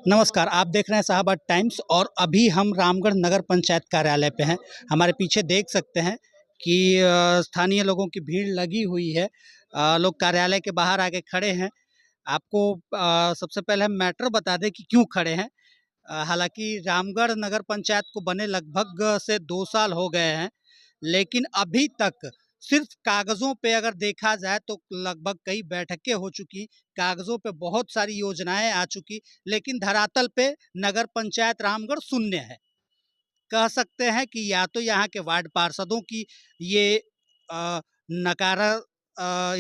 नमस्कार, आप देख रहे हैं शाहबाद टाइम्स और अभी हम रामगढ़ नगर पंचायत कार्यालय पे हैं। हमारे पीछे देख सकते हैं कि स्थानीय लोगों की भीड़ लगी हुई है। लोग कार्यालय के बाहर आके खड़े हैं। आपको सबसे पहले हम मैटर बता दें कि क्यों खड़े हैं। हालांकि रामगढ़ नगर पंचायत को बने लगभग से 2 साल हो गए हैं, लेकिन अभी तक सिर्फ कागज़ों पे अगर देखा जाए तो लगभग कई बैठकें हो चुकी, कागज़ों पे बहुत सारी योजनाएं आ चुकी, लेकिन धरातल पे नगर पंचायत रामगढ़ शून्य है। कह सकते हैं कि या तो यहाँ के वार्ड पार्षदों की ये नकारा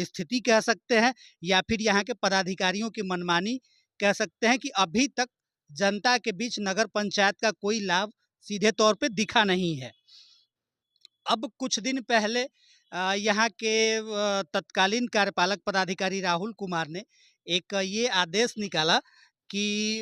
स्थिति कह सकते हैं, या फिर यहाँ के पदाधिकारियों की मनमानी कह सकते हैं कि अभी तक जनता के बीच नगर पंचायत का कोई लाभ सीधे तौर पे दिखा नहीं है। अब कुछ दिन पहले यहाँ के तत्कालीन कार्यपालक पदाधिकारी राहुल कुमार ने एक ये आदेश निकाला कि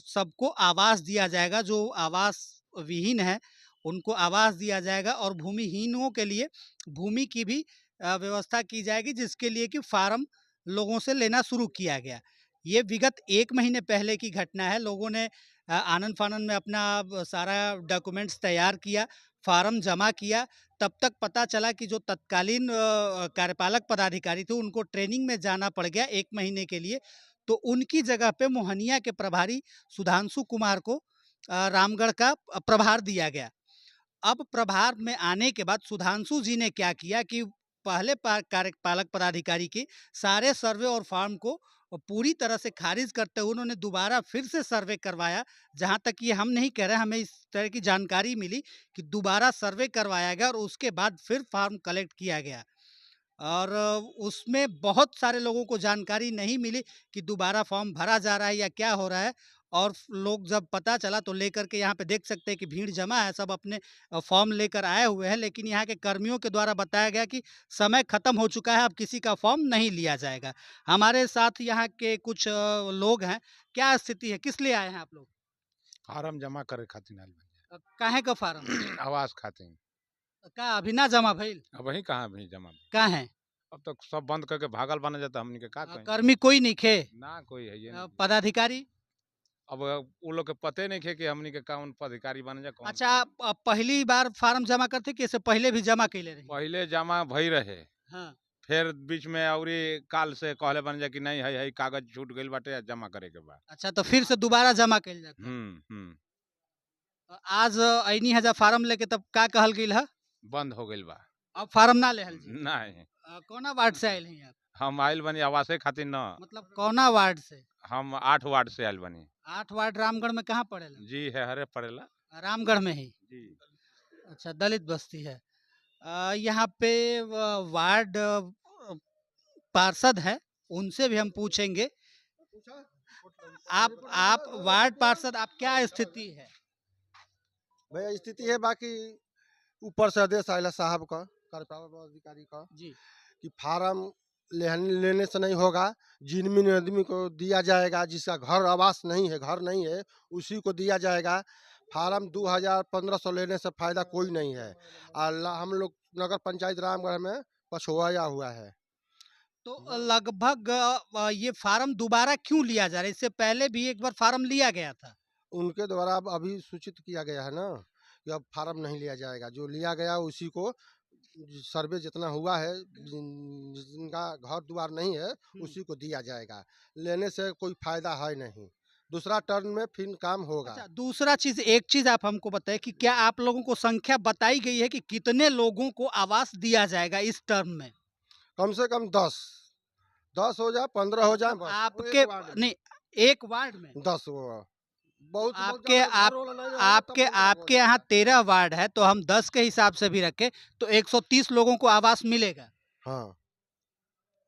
सबको आवास दिया जाएगा, जो आवास विहीन है उनको आवास दिया जाएगा और भूमिहीनों के लिए भूमि की भी व्यवस्था की जाएगी, जिसके लिए कि फार्म लोगों से लेना शुरू किया गया। ये विगत 1 महीने पहले की घटना है। लोगों ने आनन फानन में अपना सारा डॉक्यूमेंट्स तैयार किया, फार्म जमा किया। तब तक पता चला कि जो तत्कालीन कार्यपालक पदाधिकारी थे उनको ट्रेनिंग में जाना पड़ गया 1 महीने के लिए। तो उनकी जगह पे मोहनिया के प्रभारी सुधांशु कुमार को रामगढ़ का प्रभार दिया गया। अब प्रभार में आने के बाद सुधांशु जी ने क्या किया कि पहले कार्यपालक पदाधिकारी के सारे सर्वे और फॉर्म को पूरी तरह से खारिज करते हुए उन्होंने दोबारा फिर से सर्वे करवाया। जहां तक ये हम नहीं कह रहे, हमें इस तरह की जानकारी मिली कि दोबारा सर्वे करवाया गया और उसके बाद फिर फॉर्म कलेक्ट किया गया। और उसमें बहुत सारे लोगों को जानकारी नहीं मिली कि दोबारा फॉर्म भरा जा रहा है या क्या हो रहा है। और लोग जब पता चला तो लेकर के यहाँ पे देख सकते हैं कि भीड़ जमा है, सब अपने फॉर्म लेकर आए हुए हैं। लेकिन यहाँ के कर्मियों के द्वारा बताया गया कि समय खत्म हो चुका है, अब किसी का फॉर्म नहीं लिया जाएगा। हमारे साथ यहाँ के कुछ लोग हैं। क्या स्थिति है, किस लिए आए हैं आप लोग? फार्म जमा करे खातिर आइल बानी। काहे का फार्म? आवास खातिर। का अभी ना जमा भइल? अब वही कहाँ भी जमा भइल। का है? अब तक सब बंद करके भागल बना जाता, हमनी के का कहीं कर्मी कोई नहीं खे? ना कोई है ये नहीं। पदाधिकारी? अब वो लोग के पते नहीं खे कि हमनी के कौन पदाधिकारी बने जा कौन। अच्छा, आप पहली बार फार्म जमा करते कि इससे पहले भी जमा कैले रही? पहले जमा भई रहे, हाँ। फिर बीच में औरी काल से कहले बन जा कि नहीं है कागज छूट गइल बाटे, जमा करे के बा। अच्छा, तो फिर से दोबारा जमा कैल जाता? आज ऐनी हजा फार्म लेके तब का कहल गइल है? बंद हो गइल बा। अब फार्म ना लेहल जी? नहीं। कौना वार्ड से आइल हैं आप? हम आइल बनी आवासे खातिर न। मतलब कौना वार्ड से? हम 8 वार्ड से आइल बनी। 8 वार्ड रामगढ़ में कहाँ पड़ेला? जी है, हरे पड़ेला। रामगढ़ में ही? जी। अच्छा, दलित बस्ती है। यहाँ पे वार्ड पार्षद है, उनसे भी हम पूछेंगे। आप वार्ड पार्षद, आप क्या स्थिति है? भैया स्थिति है बाकी ऊपर से आदेश आयला साहब का, कार्यपालक अधिकारी का, जी। कि फार्म लेने से नहीं होगा, जिन आदमी को दिया जाएगा, जिसका घर आवास नहीं है, घर नहीं है, उसी को दिया जाएगा। फार्म 2000-1500 लेने से फायदा कोई नहीं है। हम लोग नगर पंचायत रामगढ़ में पछुआया हुआ है। तो लगभग ये फार्म दोबारा क्यों लिया जा रहा है? इससे पहले भी एक बार फार्म लिया गया था। उनके द्वारा अब अभी सूचित किया गया है ना कि अब फार्म नहीं लिया जाएगा, जो लिया गया उसी को सर्वे जितना हुआ है, जिनका घर द्वार नहीं है उसी को दिया जाएगा। लेने से कोई फायदा है नहीं, दूसरा टर्न में फिर काम होगा। अच्छा, दूसरा चीज, एक चीज आप हमको बताएं कि क्या आप लोगों को संख्या बताई गई है कि कितने लोगों को आवास दिया जाएगा इस टर्म में? कम से कम 10 हो जाए, 15 हो जाए, बस। आपके नहीं, एक वार्ड में 10 वो बहुत आपके आपके यहाँ 13 वार्ड है, तो हम 10 के हिसाब से भी रखें तो 130 लोगों को आवास मिलेगा। हाँ,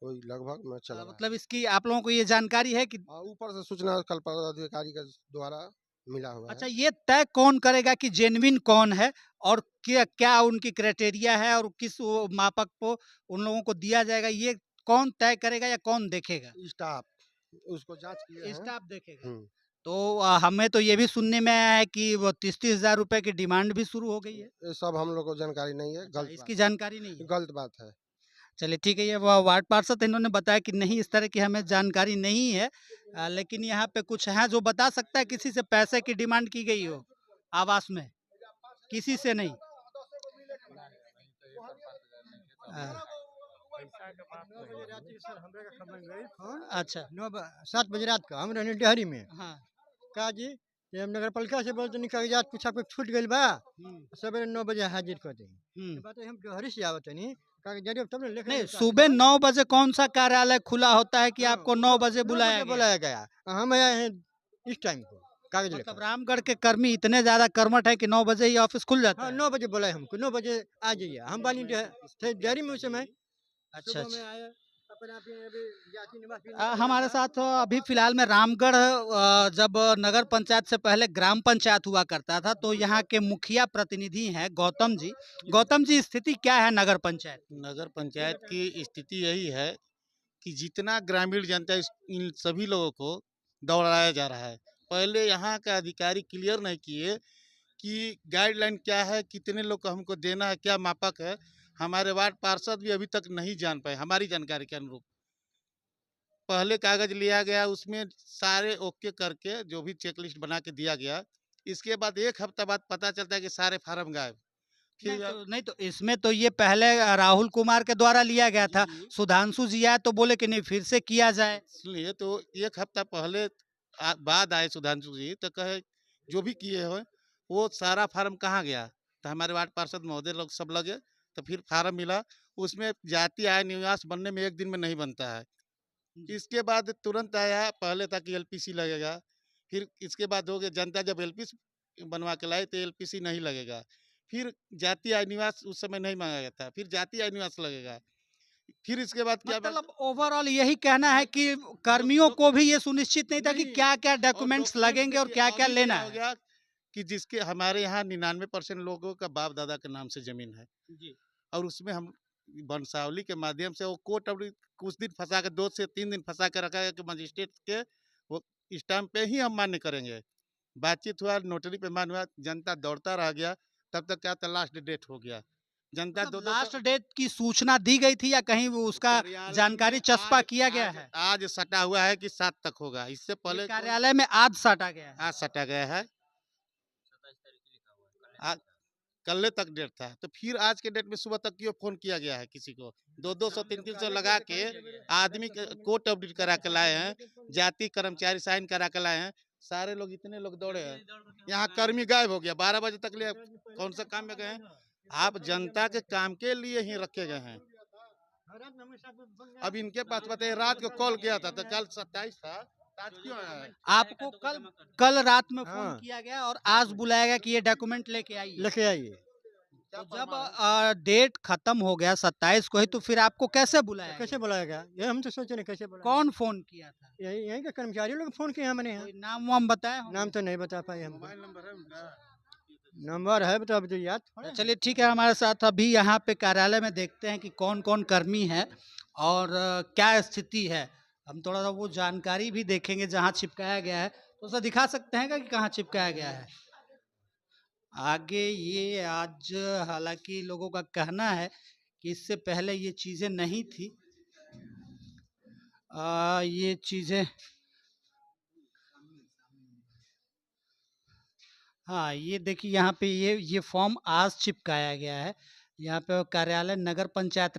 वही लगभग में चल रहा है। मतलब इसकी आप लोगों को ये जानकारी है कि ऊपर से सूचना कल पदाधिकारी के द्वारा मिला हुआ है। अच्छा, ये तय कौन करेगा कि जेन्युइन कौन है और क्या क्या उनकी क्राइटेरिया है और किस मापक को उन लोगों को दिया जाएगा, ये कौन तय करेगा या कौन देखेगा? स्टाफ उसको जांच किए हैं। स्टाफ देखेगा। तो हमें तो ये भी सुनने में आया है कि वो 30-30 हजार रुपए की डिमांड भी शुरू हो गई है। ये सब हम लोग को जानकारी नहीं है। अच्छा, गलत इसकी बात, जानकारी नहीं है। गलत बात है। चलिए ठीक है, ये वार्ड पार्षद इन्होंने बताया कि नहीं, इस तरह की हमें जानकारी नहीं है। लेकिन यहाँ पे कुछ है जो बता सकता है किसी से पैसे की डिमांड की गई हो आवास में? किसी से नहीं। अ, अच्छा। 7 बजे रात का हम रहने डेहरी में हाँ। का जी ये हम नगर पालिका से बोलते नहीं कागजात कुछ आपके छूट गइल बा सवेरे 9 बजे हाजिर कर दे बात है हम डेहरी से आवत नहीं कागजात तब लिख नहीं, सुबह 9 बजे कौन सा कार्यालय खुला होता है कि आपको 9 बजे बुलाया गया? बुलाया गया हम आए हैं इस टाइम को कागज मतलब लेकर रामगढ़ के कर्मी इतने ज्यादा कर्मठ है कि 9 बजे ही ऑफिस खुल जाता हाँ है? 9 बजे बुलाए हमको 9 बजे आ जाइए हम बानी थे डेहरी में उस समय अच्छा सुबह में अच्छा। आए अपना अभी जाति निवासी हमारे साथ अभी फिलहाल में रामगढ़, जब नगर पंचायत से पहले ग्राम पंचायत हुआ करता था तो यहाँ के मुखिया प्रतिनिधि हैं गौतम जी। गौतम जी, स्थिति क्या है नगर पंचायत? नगर पंचायत की स्थिति यही है कि जितना ग्रामीण जनता इन सभी लोगों को दौड़ाया जा रहा है। पहले यहाँ का अधिकारी क्लियर नहीं किए कि गाइडलाइन क्या है, कितने लोग को हमको देना है, क्या मापक है। हमारे वार्ड पार्षद भी अभी तक नहीं जान पाए हमारी जानकारी के अनुरूप। पहले कागज लिया गया, उसमें सारे ओके करके जो भी चेक लिस्ट बना के दिया गया, इसके बाद 1 हफ्ता बाद पता चलता है कि सारे फार्म गायब। फिर नहीं तो इसमें तो ये पहले राहुल कुमार के द्वारा लिया गया था। जी। सुधांशु जी आए तो बोले कि नहीं, फिर से किया जाए। इसलिए तो 1 हफ्ता पहले बाद आए सुधांशु जी तो कहे जो भी किए हो वो सारा फार्म कहाँ गया? तो हमारे वार्ड पार्षद महोदय लोग सब लगे, तो फिर फार्म मिला, उसमें जाति आय निवास बनने में 1 दिन में नहीं बनता है। इसके बाद तुरंत आया, पहले था कि एलपीसी लगेगा, फिर इसके बाद हो गया जनता जब एलपीसी बनवा के लाई तो एलपीसी नहीं लगेगा। फिर जाति आय निवास उस समय नहीं माँगा गया था, फिर जाति आय निवास लगेगा। फिर इसके बाद क्या मतलब ओवरऑल यही कहना है कि कर्मियों को भी ये सुनिश्चित नहीं था कि नहीं, क्या-क्या और डॉक्यूमेंट्स लगेंगे और देखिए क्या-क्या अभी लेना क्या हो है। गया कि जिसके हमारे यहाँ 99% लोगों का बाप दादा के नाम से जमीन है जी। और उसमें हम वंशावली के माध्यम से वो कोर्ट अवधि कुछ दिन फंसा के 2 से 3 दिन फंसा के रखा है कि मजिस्ट्रेट के वो स्टाम्प पे ही हम मान्य करेंगे। बातचीत हुआ, नोटरी पे मान्य हुआ, जनता दौड़ता रह गया, तब तक क्या था लास्ट डेट हो गया। जनता मतलब 2-2 लास्ट डेट की सूचना दी गई थी या कहीं वो उसका कार्यालय जानकारी में चस्पा आज किया गया आज है? आज सटा हुआ है कि 7 तक होगा। इससे ये पहले कोई कार्यालय में आज साटा गया है। आज सटा गया है। आज कल तक डेट था, तो फिर आज के डेट में सुबह तक क्यों फ़ोन किया गया है किसी को? 200-200 300 लगा के आदमी के कोर्ट अपडेट करा के लाए हैं, जाति कर्मचारी साइन करा के लाए हैं, सारे लोग इतने लोग दौड़े हैं। यहाँ कर्मी गायब हो गया, 12 बजे तक लिए कौन सा काम में गए हैं? आप जनता के काम के लिए ही रखे गए हैं। अब इनके पास बताइए, रात को कॉल किया था, तो कल 27 था, आज क्यों आया है? आपको कल कल रात में फ़ोन हाँ। किया गया और आज बुलाया गया कि ये डॉक्यूमेंट लेके आइए। लेके आइए तो जब डेट खत्म हो गया 27 को ही, तो फिर आपको कैसे बुलाया कैसे गया? बुलाया गया ये हम तो सोचे नहीं कैसे बुलाया कौन फ़ोन किया था? यही यहीं के कर्मचारी लोग फोन किए हमने यहाँ कोई नाम वाम बताए होंगे? नाम तो नहीं बता पाए हम मोबाइल नंबर है उनका? नंबर है बता तो याद थोड़ा है। चलिए ठीक है, हमारे साथ अभी यहाँ पे कार्यालय में देखते हैं कि कौन-कौन कर्मी है और क्या स्थिति है। हम थोड़ा-सा वो जानकारी भी देखेंगे जहाँ चिपकाया गया है। तो उसे दिखा सकते हैं क्या कि कहाँ चिपकाया गया है? आगे ये आज हालाँकि लोगों का कहना है कि इससे पहले ये चीज़ें नहीं थी। ये चीज़ें, हाँ, ये देखिए यहाँ पे ये फॉर्म आज चिपकाया गया है। यहाँ पे कार्यालय नगर पंचायत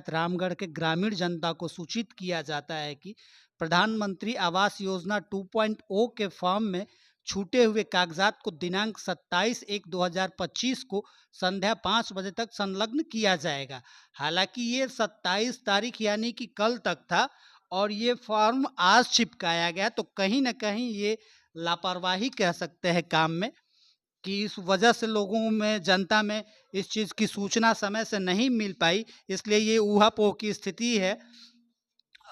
रामगढ़ के ग्रामीण जनता को सूचित किया जाता है कि प्रधानमंत्री आवास योजना 2.0 के फॉर्म में छूटे हुए कागजात को दिनांक 27/1/2025 को संध्या 5 बजे तक संलग्न किया जाएगा। हालांकि ये 27 तारीख यानी कि कल तक था और ये फॉर्म आज चिपकाया गया, तो कहीं न कहीं ये लापरवाही कह सकते हैं काम में, कि इस वजह से लोगों में, जनता में इस चीज़ की सूचना समय से नहीं मिल पाई, इसलिए ये ऊहापोह की स्थिति है।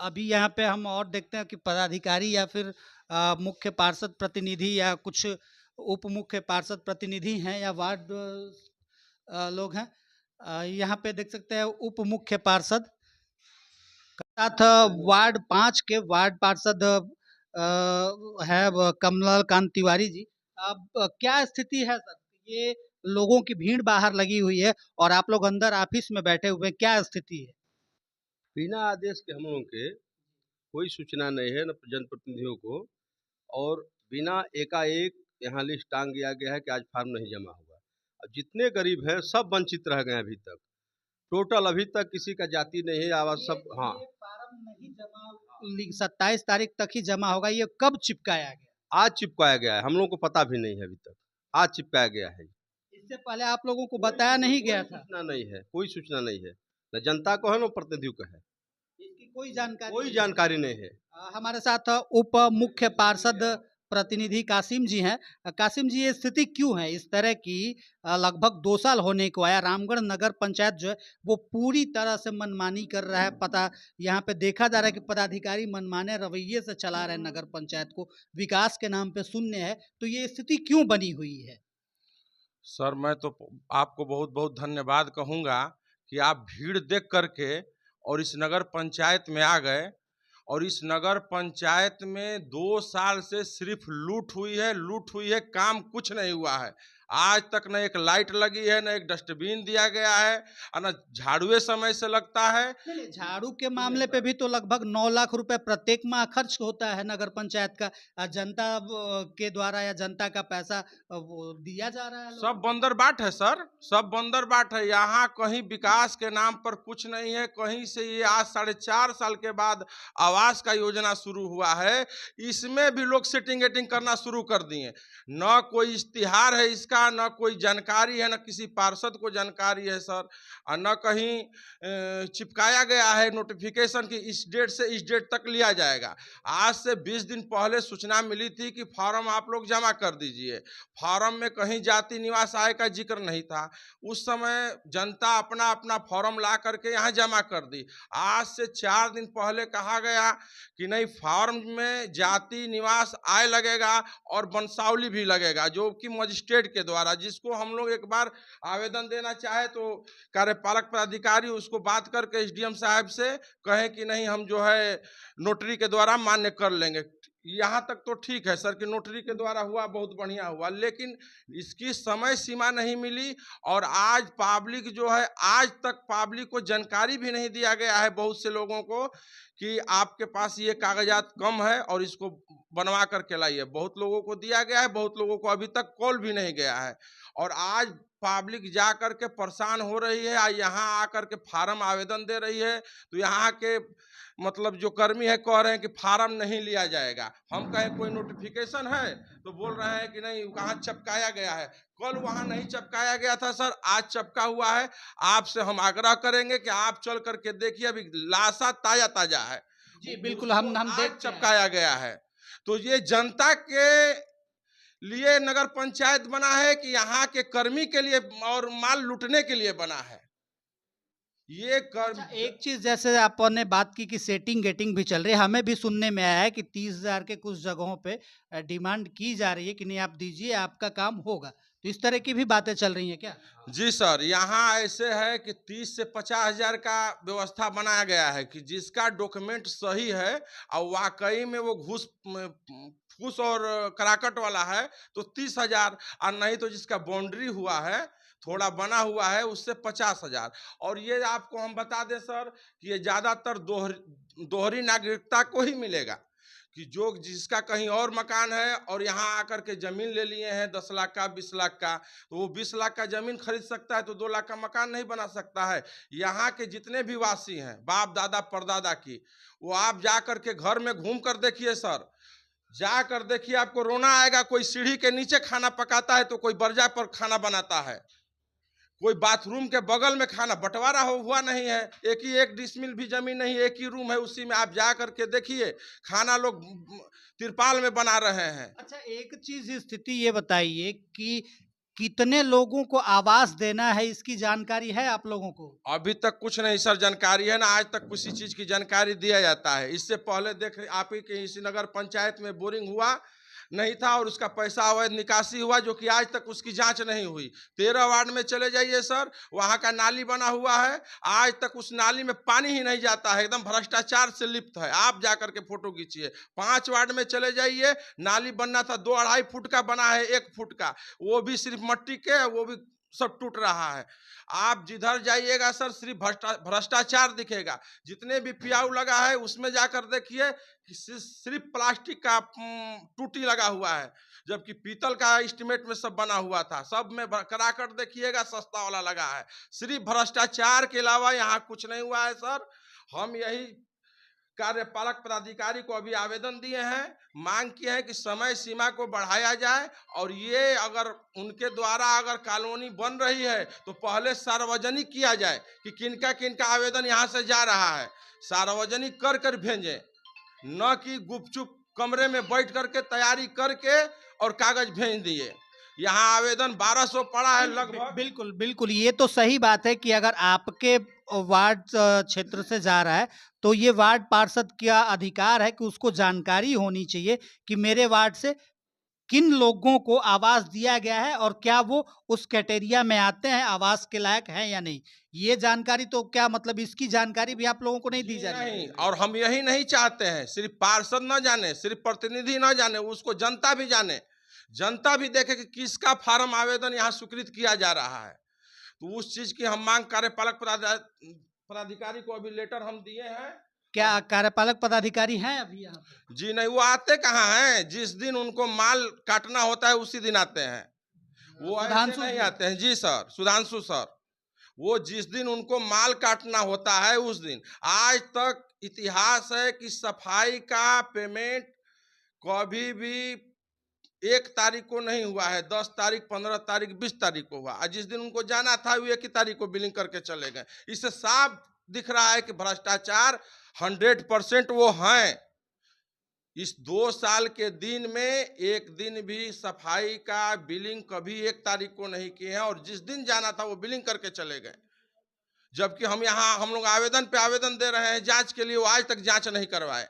अभी यहाँ पे हम और देखते हैं कि पदाधिकारी या फिर मुख्य पार्षद प्रतिनिधि या कुछ उप मुख्य पार्षद प्रतिनिधि हैं या वार्ड लोग हैं। यहाँ पे देख सकते हैं उप मुख्य पार्षद साथ वार्ड 5 के वार्ड पार्षद है कमलाकांत तिवारी जी। अब क्या स्थिति है सर? ये लोगों की भीड़ बाहर लगी हुई है और आप लोग अंदर ऑफिस में बैठे हुए हैं, क्या स्थिति है? बिना आदेश के हम लोगों के कोई सूचना नहीं है न जनप्रतिनिधियों को, और बिना एकाएक यहाँ लिस्ट टांग दिया गया है कि आज फार्म नहीं जमा होगा। अब जितने गरीब हैं सब वंचित रह गए हैं अभी तक। टोटल अभी तक किसी का जाति नहीं है, आवाज सब। हाँ, ये फार्म नहीं जमा 27 तारीख तक ही जमा होगा, ये कब चिपकाया गया? आज चिपकाया गया है, हम लोगों को पता भी नहीं है अभी तक। आज चिपकाया गया है। इससे पहले आप लोगों को बताया नहीं गया था? सूचना नहीं है, कोई सूचना नहीं है, न जनता को है न प्रतिनिधियों को है। इसकी कोई जानकारी कोई नहीं? जानकारी नहीं है। हमारे साथ उप मुख्य पार्षद प्रतिनिधि कासिम जी हैं। कासिम जी, ये स्थिति क्यों है इस तरह की? लगभग 2 साल होने को आया, रामगढ़ नगर पंचायत जो है वो पूरी तरह से मनमानी कर रहा है। पता यहाँ पे देखा जा रहा है कि पदाधिकारी मनमाने रवैये से चला रहे हैं नगर पंचायत को, विकास के नाम पे शून्य है। तो ये स्थिति क्यों बनी हुई है? सर मैं तो आपको बहुत बहुत धन्यवाद कहूँगा कि आप भीड़ देख करके और इस नगर पंचायत में आ गए। और इस नगर पंचायत में 2 साल से सिर्फ लूट हुई है, काम कुछ नहीं हुआ है। आज तक न एक लाइट लगी है, न एक डस्टबिन दिया गया है, और न झाड़ुए समय से लगता है। नहीं, झाड़ू के मामले पे भी तो लगभग 9 लाख रुपए प्रत्येक माह खर्च होता है नगर पंचायत का। जनता के द्वारा या जनता का पैसा वो दिया जा रहा है। सब बंदर बाट है सर, सब बंदर बाट है। यहाँ कहीं विकास के नाम पर कुछ नहीं है। कहीं से ये आज 4.5 साल के बाद आवास का योजना शुरू हुआ है, इसमें भी लोग सेटिंग वेटिंग करना शुरू कर दिए। न कोई इश्तिहार है इसका, न कोई जानकारी है, न किसी पार्षद को जानकारी है सर, और न कहीं चिपकाया गया है नोटिफिकेशन कि इस डेट से इस डेट तक लिया जाएगा। आज से 20 दिन पहले सूचना मिली थी कि फॉर्म आप लोग जमा कर दीजिए। फॉर्म में कहीं जाति निवास आय का जिक्र नहीं था। उस समय जनता अपना अपना फॉर्म ला करके यहाँ जमा कर दी। आज से 4 दिन पहले कहा गया कि नहीं, फॉर्म में जाति निवास आय लगेगा और वंशावली भी लगेगा, जो कि मजिस्ट्रेट के द्वारा, जिसको हम लोग एक बार आवेदन देना चाहे तो कार्यपालक पदाधिकारी उसको बात करके एसडीएम साहब से कहें कि नहीं, हम जो है नोटरी के द्वारा मान्य कर लेंगे। यहाँ तक तो ठीक है सर कि नोटरी के द्वारा हुआ, बहुत बढ़िया हुआ, लेकिन इसकी समय सीमा नहीं मिली। और आज पब्लिक जो है, आज तक पब्लिक को जानकारी भी नहीं दिया गया है बहुत से लोगों को कि आपके पास ये कागजात कम है और इसको बनवा करके लाइए। बहुत लोगों को दिया गया है, बहुत लोगों को अभी तक कॉल भी नहीं गया है। और आज पब्लिक जा कर के परेशान हो रही है, यहाँ आकर के फार्म आवेदन दे रही है, तो यहाँ के मतलब जो कर्मी है कह रहे हैं कि फार्म नहीं लिया जाएगा। हम कहें कोई नोटिफिकेशन है तो बोल रहे हैं कि नहीं, कहाँ चिपकाया गया है। कल वहाँ नहीं चिपकाया गया था सर, आज चिपका हुआ है। आपसे हम आग्रह करेंगे कि आप चल करके देखिए, अभी लाशा ताजा ताजा है। जी बिल्कुल, हम देख चिपकाया गया है। तो ये जनता के लिए नगर पंचायत बना है कि यहाँ के कर्मी के लिए और माल लूटने के लिए बना है? ये अच्छा, एक चीज जैसे आपने बात की कि सेटिंग गेटिंग भी चल रही है, हमें भी सुनने में आया है कि 30,000 के कुछ जगहों पे डिमांड की जा रही है कि नहीं आप दीजिए, आपका काम होगा। तो इस तरह की भी बातें चल रही हैं क्या? जी सर, यहाँ ऐसे है कि 30 से 50,000 का व्यवस्था बनाया गया है कि जिसका डॉक्यूमेंट सही है और वाकई में वो फूस और कराकट वाला है तो 30,000, और नहीं तो जिसका बाउंड्री हुआ है, थोड़ा बना हुआ है, उससे 50,000। और ये आपको हम बता दें सर कि ये ज़्यादातर दोहरी नागरिकता को ही मिलेगा, कि जो जिसका कहीं और मकान है और यहाँ आकर के ज़मीन ले लिए हैं 10 लाख का, 20 लाख का, तो वो 20 लाख का ज़मीन खरीद सकता है, तो 2 लाख का मकान नहीं बना सकता है। यहाँ के जितने भी वासी हैं, बाप दादा परदादा की, वो आप जा कर के घर में घूम कर देखिए सर, जा कर देखिए, आपको रोना आएगा। कोई सीढ़ी के नीचे खाना पकाता है तो कोई बर्जा पर खाना बनाता है, कोई बाथरूम के बगल में खाना बंटवारा हुआ नहीं है। एक डिसमिल भी जमीन नहीं, एक ही रूम है, उसी में आप जा करके देखिए खाना लोग तिरपाल में बना रहे हैं। अच्छा, एक चीज स्थिति ये बताइए कि कितने लोगों को आवास देना है, इसकी जानकारी है आप लोगों को? अभी तक कुछ नहीं सर जानकारी है, ना आज तक किसी चीज की जानकारी दिया जाता है। इससे पहले देख आप ही के इसी नगर पंचायत में बोरिंग हुआ, नहीं था और उसका पैसा अवैध निकासी हुआ, जो कि आज तक उसकी जांच नहीं हुई। 13 वार्ड में चले जाइए सर, वहां का नाली बना हुआ है, आज तक उस नाली में पानी ही नहीं जाता है, एकदम भ्रष्टाचार से लिप्त है। आप जाकर के फोटो खींचिए। 5 वार्ड में चले जाइए, नाली बनना था 2-2.5 फुट का, बना है 1 फुट का, वो भी सिर्फ मट्टी के, वो भी सब टूट रहा है। आप जिधर जाइएगा सर सिर्फ भ्रष्टाचार दिखेगा। जितने भी पियाऊ लगा है उसमें जाकर देखिए कि सिर्फ प्लास्टिक का टूटी लगा हुआ है, जबकि पीतल का एस्टीमेट में सब बना हुआ था। सब में कराकर देखिएगा सस्ता वाला लगा है। सिर्फ भ्रष्टाचार के अलावा यहाँ कुछ नहीं हुआ है सर। हम यही कार्यपालक पदाधिकारी को अभी आवेदन दिए हैं, मांग किए हैं कि समय सीमा को बढ़ाया जाए, और ये अगर उनके द्वारा अगर कॉलोनी बन रही है तो पहले सार्वजनिक किया जाए कि किनका किनका आवेदन यहाँ से जा रहा है। सार्वजनिक कर कर भेजें, न कि गुपचुप कमरे में बैठ करके तैयारी करके और कागज भेज दिए। यहाँ आवेदन 1200 पड़ा है लगभग। बिल्कुल बिल्कुल, ये तो सही बात है कि अगर आपके वार्ड क्षेत्र से जा रहा है तो ये वार्ड पार्षद का अधिकार है कि उसको जानकारी होनी चाहिए कि मेरे वार्ड से किन लोगों को आवास दिया गया है और क्या वो उस क्राइटेरिया में आते हैं, आवास के लायक हैं या नहीं। ये जानकारी तो क्या मतलब, इसकी जानकारी भी आप लोगों को नहीं दी जा रही है। नहीं, और हम यही नहीं चाहते हैं सिर्फ पार्षद न जाने, सिर्फ प्रतिनिधि न जाने, उसको जनता भी जाने, जनता भी देखे कि किसका फार्म आवेदन यहाँ स्वीकृत किया जा रहा है। तो उस चीज की हम मांग कार्यपालक पदाधिकारी को अभी लेटर हम दिए हैं। क्या कार्यपालक पदाधिकारी हैं अभी यहाँ पे? जी नहीं, वो आते कहाँ हैं? जिस दिन उनको माल काटना होता है उसी दिन आते हैं, वो ऐसे सुधांशु नहीं जी? आते हैं। जी सर, सुधांशु सर, वो जिस दिन उनको माल काटना होता है उस दिन। आज तक इतिहास है कि सफाई का पेमेंट कभी भी 1 तारीख को नहीं हुआ है, 10 तारीख, 15 तारीख, 20 तारीख को हुआ। जिस दिन उनको जाना था वो 1 ही तारीख को बिलिंग करके चले गए। इससे साफ दिख रहा है कि भ्रष्टाचार 100% वो हैं। इस 2 साल के दिन में एक दिन भी सफाई का बिलिंग कभी 1 तारीख को नहीं किए हैं, और जिस दिन जाना था वो बिलिंग करके चले गए। जबकि हम लोग आवेदन पे आवेदन दे रहे हैं जांच के लिए, वो आज तक जांच नहीं करवाए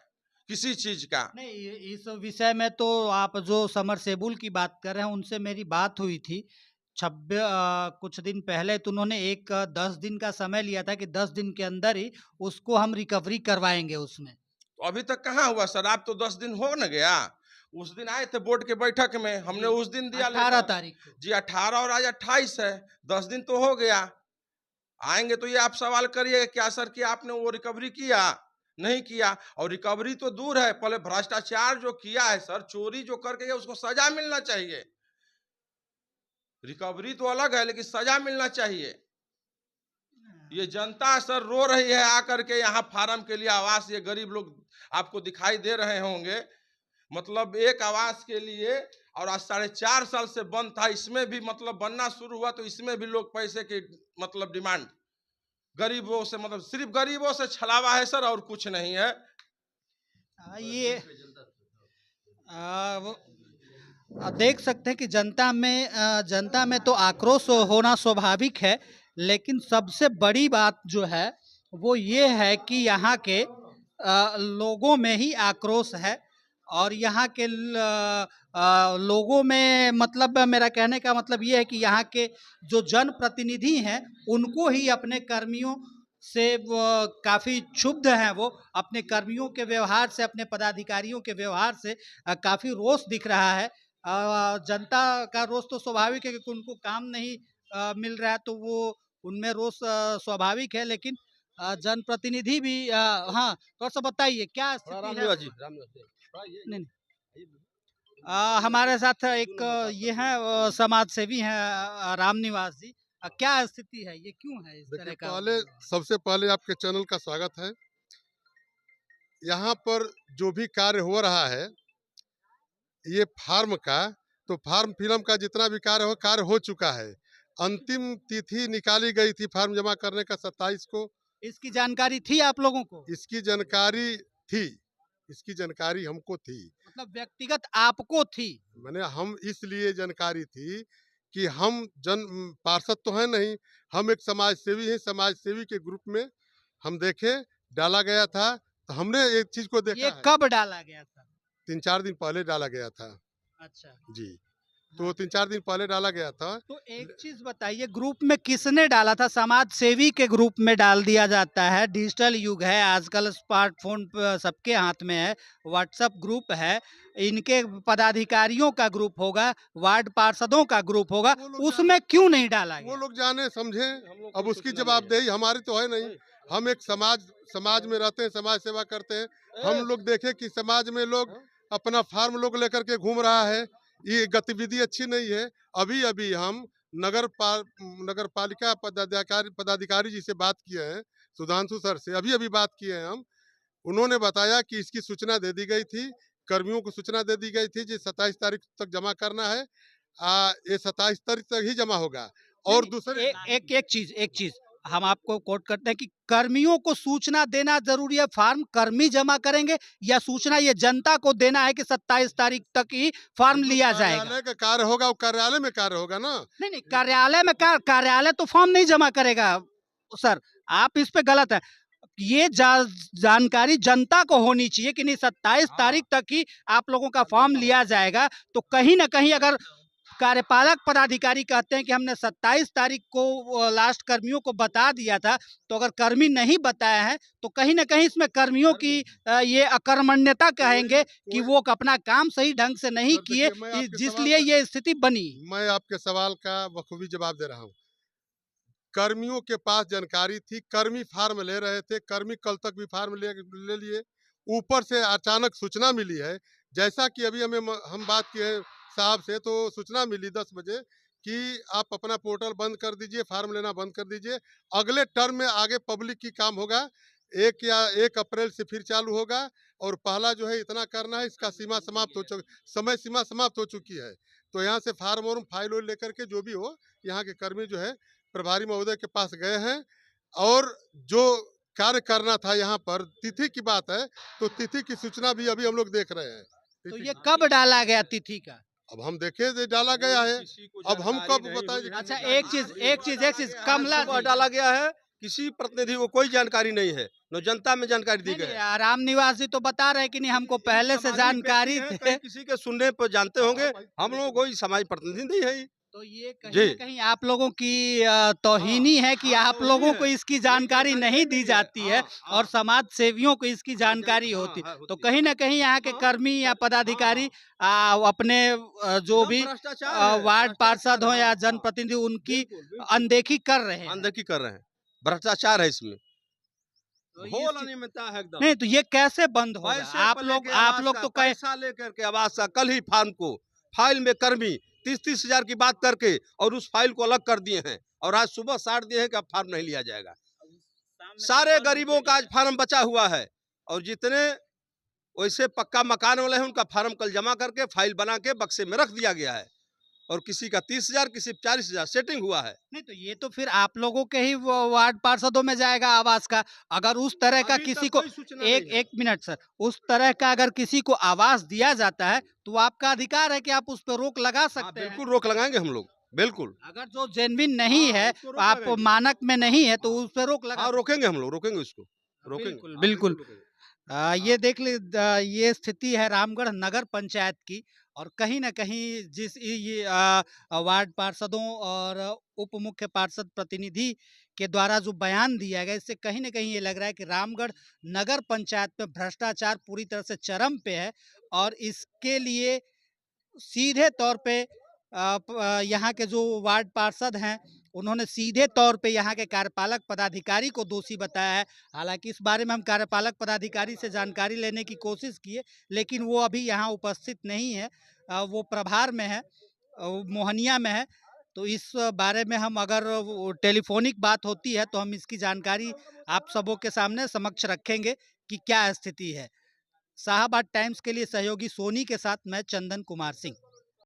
किसी चीज का। नहीं, इस विषय में तो आप जो समरसेबुल की बात कर रहे हैं उनसे मेरी बात हुई थी कुछ दिन पहले, तो उन्होंने 10 दिन का समय लिया था कि 10 दिन के अंदर ही उसको हम रिकवरी करवाएंगे उसमें। तो अभी तक कहाँ हुआ सर? आप तो 10 दिन हो न गया। उस दिन आए थे बोर्ड के बैठक में, हमने उस दिन दिया 18 लेटर। तारीख को। जी 18, और आज 28 है, 10 दिन तो हो गया। आएंगे तो ये आप सवाल करिए क्या सर कि आपने वो रिकवरी किया? नहीं किया। और रिकवरी तो दूर है, पहले भ्रष्टाचार जो किया है सर, चोरी जो करके गया उसको सजा मिलना चाहिए। रिकवरी तो अलग है, लेकिन सजा मिलना चाहिए। ये जनता सर रो रही है आकर के यहाँ फार्म के लिए आवास। ये गरीब लोग आपको दिखाई दे रहे होंगे, मतलब एक आवास के लिए, और आज 4.5 साल से बंद था। इसमें भी मतलब बनना शुरू हुआ तो इसमें भी लोग पैसे की मतलब डिमांड, गरीबों से, मतलब सिर्फ गरीबों से छलावा है सर, और कुछ नहीं है। ये देख सकते हैं कि जनता में तो आक्रोश होना स्वाभाविक है, लेकिन सबसे बड़ी बात जो है वो ये है कि यहाँ के लोगों में ही आक्रोश है, और यहाँ के लोगों में, मतलब मेरा कहने का मतलब ये है कि यहाँ के जो जनप्रतिनिधि हैं उनको ही अपने कर्मियों से काफ़ी क्षुब्ध हैं। वो अपने कर्मियों के व्यवहार से, अपने पदाधिकारियों के व्यवहार से काफ़ी रोष दिख रहा है। जनता का रोष तो स्वाभाविक है कि उनको काम नहीं मिल रहा है, तो वो उनमें रोष स्वाभाविक है, लेकिन जनप्रतिनिधि भी हाँ, थोड़ा सा बताइए क्या स्थिति है? नहीं, हमारे साथ एक ये है समाज सेवी हैं राम निवास जी। क्या स्थिति है, ये क्यों है इस तरह का? सबसे पहले आपके चैनल का स्वागत है। यहाँ पर जो भी कार्य हो रहा है ये फार्म का, तो फार्म फिल्म का जितना भी कार्य हो चुका है। अंतिम तिथि निकाली गई थी फार्म जमा करने का 27 को। इसकी जानकारी थी आप लोगों को? इसकी जानकारी थी, इसकी जानकारी हमको थी। मतलब व्यक्तिगत आपको थी? मैंने हम इसलिए जानकारी थी कि हम पार्षद तो है नहीं, हम एक समाज सेवी हैं। समाज सेवी के ग्रुप में हम देखे डाला गया था, तो हमने एक चीज को देखा। ये कब डाला गया था? 3-4 दिन पहले डाला गया था। अच्छा। जी, तो 3-4 दिन पहले डाला गया था। तो एक चीज बताइए, ग्रुप में किसने डाला था? समाज सेवी के ग्रुप में डाल दिया जाता है। डिजिटल युग है आजकल, स्मार्टफोन सबके हाथ में है, व्हाट्सएप ग्रुप है, इनके पदाधिकारियों का ग्रुप होगा, वार्ड पार्षदों का ग्रुप होगा, वो लोग उसमें क्यों नहीं डाला वो गया? लोग जाने समझे, हम लोग अब कोई उसकी सूचना नहीं है। जवाबदेही हमारी तो है नहीं। हम एक समाज में रहते हैं, समाज सेवा करते हैं। हम लोग देखें कि समाज में लोग अपना फार्म लोग लेकर के घूम रहा है, ये गतिविधि अच्छी नहीं है। अभी अभी हम नगर पालिका पदाधिकारी जी से बात किए हैं, सुधांशु सर से अभी अभी बात किए हैं हम। उन्होंने बताया कि इसकी सूचना दे दी गई थी, कर्मियों को सूचना दे दी गई थी जी 27 तारीख तक जमा करना है। ये 27 तारीख तक ही जमा होगा। और नहीं, दूसरे एक चीज हम आपको कोट करते हैं कि कर्मियों को सूचना देना जरूरी है, फार्म कर्मी जमा करेंगे, या सूचना ये जनता को देना है कि 27 तारीख तक ही फार्म लिया जाएगा? कार्यालय का कार्य होगा, वो कार्यालय में कार्य होगा ना। नहीं नहीं, कार्यालय में कार्यालय तो फॉर्म नहीं जमा करेगा सर, आप इस पे गलत है। ये जानकारी जनता को होनी चाहिए कि नहीं 27 तारीख तक ही आप लोगों का फॉर्म लिया जाएगा। तो कहीं ना कहीं अगर कार्यपालक पदाधिकारी कहते हैं कि हमने 27 तारीख को लास्ट कर्मियों को बता दिया था, तो अगर कर्मी नहीं बताया है तो कहीं ना कहीं इसमें कर्मियों की ये अकर्मण्यता कहेंगे कि वो अपना काम सही ढंग से नहीं सर, किए, देखिए, मैं आपके जिसलिए सवाल ये स्थिति बनी। मैं आपके सवाल का बखूबी जवाब दे रहा हूँ। कर्मियों के पास जानकारी थी, कर्मी फार्म ले रहे थे, कर्मी कल तक भी फार्म ले लिए। ऊपर से अचानक सूचना मिली है, जैसा कि अभी हम बात किए साहब से, तो सूचना मिली 10 बजे कि आप अपना पोर्टल बंद कर दीजिए, फार्म लेना बंद कर दीजिए। अगले टर्म में आगे पब्लिक की काम होगा, 1 अप्रैल से फिर चालू होगा। और पहला जो है इतना करना है, इसका समय सीमा समाप्त हो चुकी है। तो यहाँ से फार्म और फाइल लेकर के जो भी हो, यहाँ के कर्मी जो है प्रभारी महोदय के पास गए हैं। और जो कार्य करना था यहाँ पर, तिथि की बात है, तो तिथि की सूचना भी अभी हम लोग देख रहे हैं। तो ये कब डाला गया तिथि का? अब हम देखे ये डाला गया है, अब हम कब बताएं? अच्छा, एक चीज कमला सुबह जी। डाला गया है, किसी प्रतिनिधि को कोई जानकारी नहीं है, न जनता में जानकारी दी नहीं, गई नहीं, है। राम निवास जी तो बता रहे हैं कि नहीं हमको पहले से सामाजिक जानकारी व्यक्ति हैं, थे। कहीं किसी के सुनने पर जानते होंगे, हम लोगों को कोई समाज प्रतिनिधि नहीं है। तो ये कहीं जी। ना कहीं आप लोगों की तौहीनी है कि हाँ, आप तौहीनी लोगों है। को इसकी यही जानकारी जानकारी नहीं नहीं दी मिली है। जाती है, हाँ, और समाज सेवियों को इसकी हाँ, जानकारी हाँ, होती। हाँ, तो होती है। कहीं ना कहीं यहाँ के हाँ, कर्मी या पदाधिकारी अपने जो एकदम भी भ्रष्टाचार है, वार्ड पार्षद हो या हाँ, जनप्रतिनिधि, उनकी बिल्कुल, बिल्कुल। अनदेखी कर रहे हैं। अनदेखी कर रहे हैं, भ्रष्टाचार है इसमें, तो ये घोल अनियमितता है एकदम। नहीं, तो ये कैसे बंद होगा? पैसे आप पर लोग लेके आवास तो का, कहे पैसा लेकर के आवास का, कल ही फार्म को फाइल में कर्मी 30-30 हजार की बात करके और उस फाइल को अलग कर दिए हैं, और आज सुबह साट दिए हैं कि अब फार्म नहीं लिया जाएगा। सारे गरीबों का आज फार्म बचा हुआ है, और जितने वैसे पक्का मकान वाले हैं उनका फार्म कल जमा करके फाइल बना के बक्से में रख दिया गया है, और किसी का 30,000, किसी 40,000 सेटिंग हुआ है। नहीं, तो ये तो फिर आप लोगों के ही वार्ड पार्षदों में जाएगा आवास का। अगर उस तरह का अभी किसी तक को कोई सूचना नहीं है। एक मिनट सर, उस तरह का अगर किसी को आवास दिया जाता है तो आपका अधिकार है कि आप उस पर रोक लगा हाँ, सकते हैं। बिल्कुल रोक लगाएंगे हम लोग, बिल्कुल। अगर जो जेन्युइन नहीं हाँ, है, उसको रोक आप लगाएंगे। मानक में नहीं है, तो उस पर रोक लगा हाँ, सकते रोकेंगे हम लोग, रोकेंगे उसको, हैं। रोकेंगे। बिल्कुल हाँ, बिल्कुल। रोकेंगे। ये देख ले, ये स्थिति है रामगढ़ नगर पंचायत की, और कहीं ना कहीं जिस ये वार्ड पार्षदों और उप मुख्य पार्षद प्रतिनिधि के द्वारा जो बयान दिया गया, इससे कहीं ना कहीं ये लग रहा है कि रामगढ़ नगर पंचायत में भ्रष्टाचार पूरी तरह से चरम पे है, और इसके लिए सीधे तौर पे यहाँ के जो वार्ड पार्षद हैं, उन्होंने सीधे तौर पे यहाँ के कार्यपालक पदाधिकारी को दोषी बताया है। हालांकि इस बारे में हम कार्यपालक पदाधिकारी से जानकारी लेने की कोशिश किए, लेकिन वो अभी यहाँ उपस्थित नहीं है, वो प्रभार में है, वो मोहनिया में है। तो इस बारे में हम अगर टेलीफोनिक बात होती है तो हम इसकी जानकारी आप सबों के सामने समक्ष रखेंगे कि क्या स्थिति है। शाहबाद टाइम्स के लिए सहयोगी सोनी के साथ मैं चंदन कुमार सिंह।